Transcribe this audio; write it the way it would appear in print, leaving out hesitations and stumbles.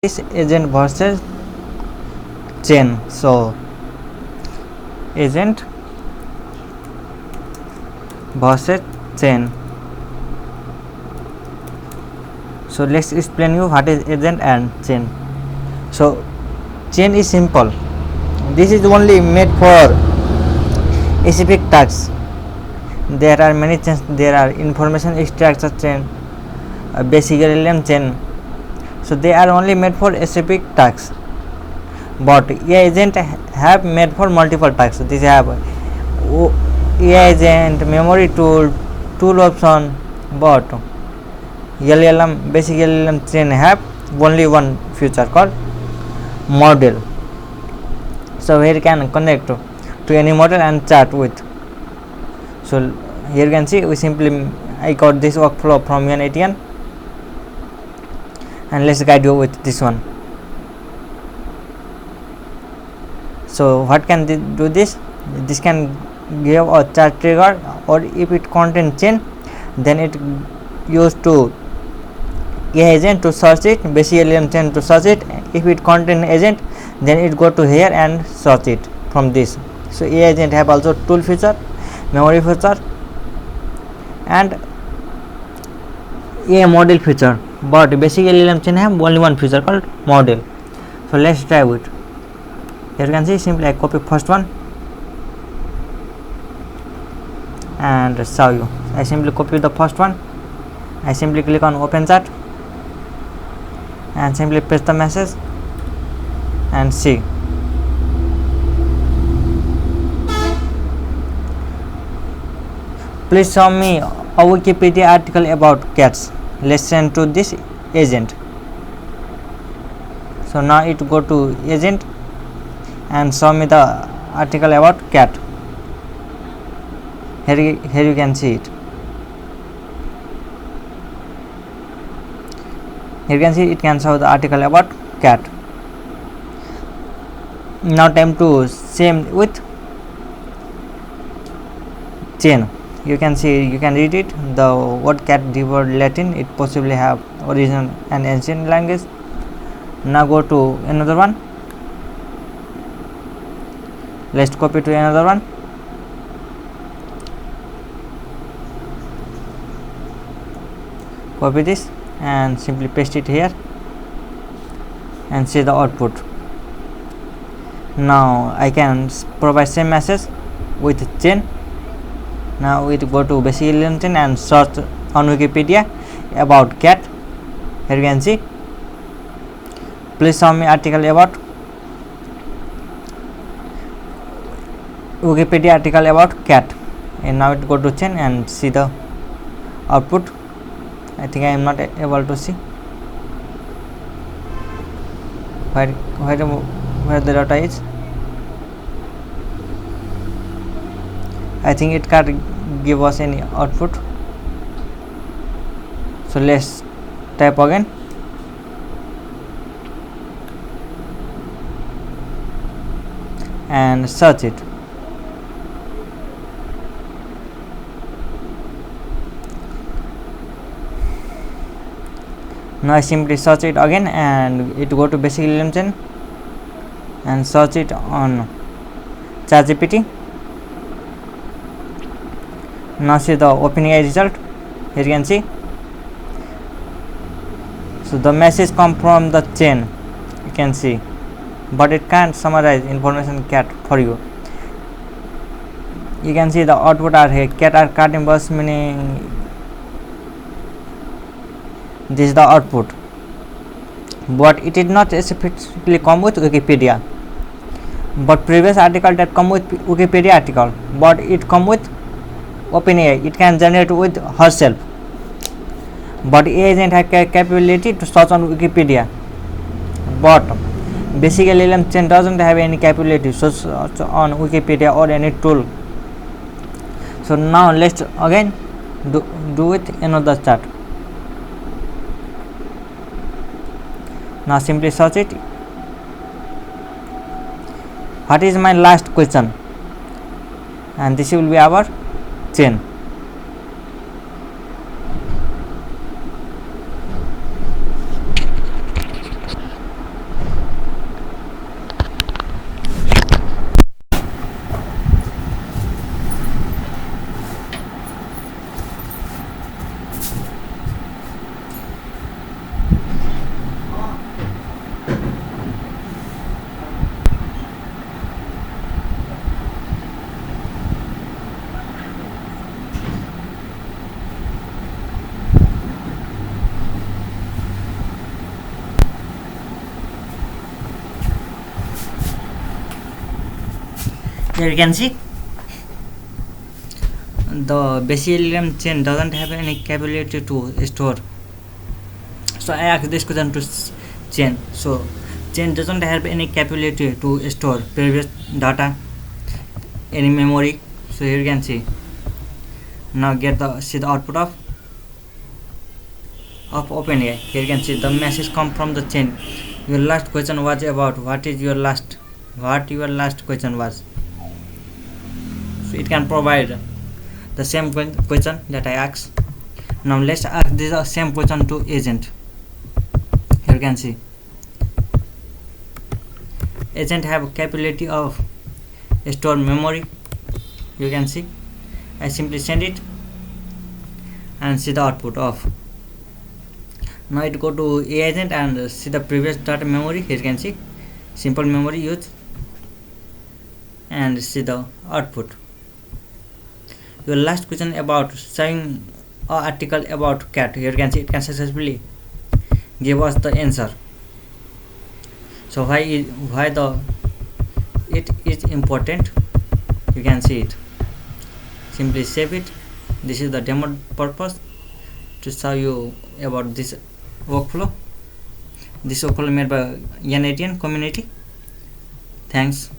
this agent versus chain. So agent versus chain. So let's explain you what is agent and chain. So chain is simple. This is only made for specific tasks. There are many chains. There are information extraction chain, basic LLM chain. So they are only made for specific tasks. But AI agent have made for multiple tasks. These have AI agent, memory tool, tool option. But LLM, basic LLM chain have only one feature called model. So here you can connect to any model and chat with. So here you can see I got this workflow from n8n, and let's guide you with this one. So what can do this? This can give a chat trigger, or if it contains chain, then it used to AI agent to search it, basic LLM chain to search it. If it contains agent, then it go to here and search it from this. So AI agent have also tool feature, memory feature, and AI model feature. But basic LLM chain have only one feature called model. So let's try it. Here you can see simply I copy first one and show you. I simply copy the first one. I simply click on open chat and simply paste the message and see. Please show me a Wikipedia article about cats. Let's send to this agent. So now it go to agent and show me the article about cat. Here you can see it. Here you can see it can show the article about cat. Now time to same with chain. You can see, you can read it. The word cat devoured Latin. It possibly have origin and ancient language. Now go to another one. Let's copy to another one. Copy this and simply paste it here and see the output. Now I can provide same message with chain. Now it go to basic LLM chain and search on Wikipedia about cat. Here you can see. Please show me article about Wikipedia article about cat, and now it go to chain and see the output. I think I am not able to see where the data is. I think it can't give us any output. So let's type again. And search it. Now I simply search it again and it go to basic LLM chain and search it on ChatGPT. Now see the OpenAI result. Here you can see. So the message come from the chain, you can see, but it can't summarize information cat for you. You can see the output are here. Cat are cat imbus, meaning this is the output, but it did not specifically come with Wikipedia. But previous article that come with Wikipedia article, but it come with OpenAI. It can generate with herself, but AI agent has capability to search on Wikipedia. But basic LLM chain doesn't have any capability to search on Wikipedia or any tool. So now let's again do with another chart. Now simply search it. What is my last question? And this will be our chain. Here you can see the Basilium chain doesn't have any capability to store. So I asked this question to chain. So chain doesn't have any capability to store previous data, any memory. So here you can see. Now see the output of OpenAI. Here you can see the message come from the chain. Your last question was about what your last question was. So it can provide the same question that I asked. Now let's ask this same question to agent. Here you can see agent have capability of store memory. You can see I simply send it and see the output of. Now it go to agent and see the previous data memory. Here you can see simple memory use and see the output. Your last question about showing an article about cat. Here you can see it can successfully give us the answer. So why it is important? You can see it. Simply save it. This is the demo purpose to show you about this workflow. This workflow made by n8n community. Thanks.